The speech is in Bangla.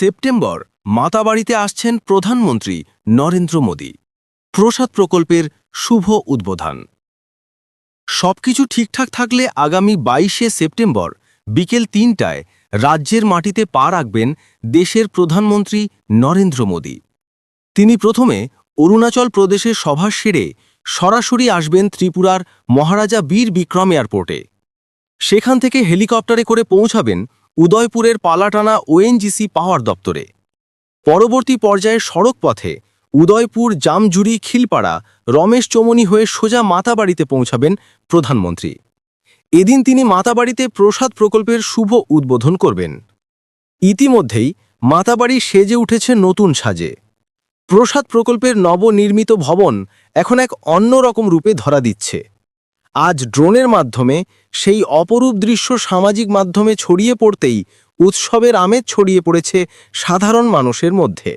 সেপ্টেম্বর মাতাবাড়িতে আসছেন প্রধানমন্ত্রী নরেন্দ্র মোদী। প্রসাদ প্রকল্পের শুভ উদ্বোধন। সবকিছু ঠিকঠাক থাকলে আগামী 22শে সেপ্টেম্বর বিকেল 3টায় রাজ্যের মাটিতে পা রাখবেন দেশের প্রধানমন্ত্রী নরেন্দ্র মোদী। তিনি প্রথমে অরুণাচল প্রদেশের সভা সেরে সরাসরি আসবেন ত্রিপুরার মহারাজা বীর বিক্রম এয়ারপোর্টে। সেখান থেকে হেলিকপ্টারে করে পৌঁছাবেন উদয়পুরের পালাটানা ওএনজিসি পাওয়ার দপ্তরে। পরবর্তী পর্যায়ে সড়ক পথে উদয়পুর, জামজুরি, খিলপাড়া, রমেশ চমনি হয়ে সোজা মাতাবাড়িতে পৌঁছাবেন প্রধানমন্ত্রী। এদিন তিনি মাতাবাড়িতে প্রসাদ প্রকল্পের শুভ উদ্বোধন করবেন। ইতিমধ্যেই মাতাবাড়ি সেজে উঠেছে নতুন সাজে। প্রসাদ প্রকল্পের নবনির্মিত ভবন এখন এক অন্যরকম রূপে ধরা দিচ্ছে। আজ ড্রোনের মাধ্যমে সেই অপরূপ দৃশ্য সামাজিক মাধ্যমে ছড়িয়ে পড়তেই উৎসবের আমেজ ছড়িয়ে পড়েছে সাধারণ মানুষের মধ্যে।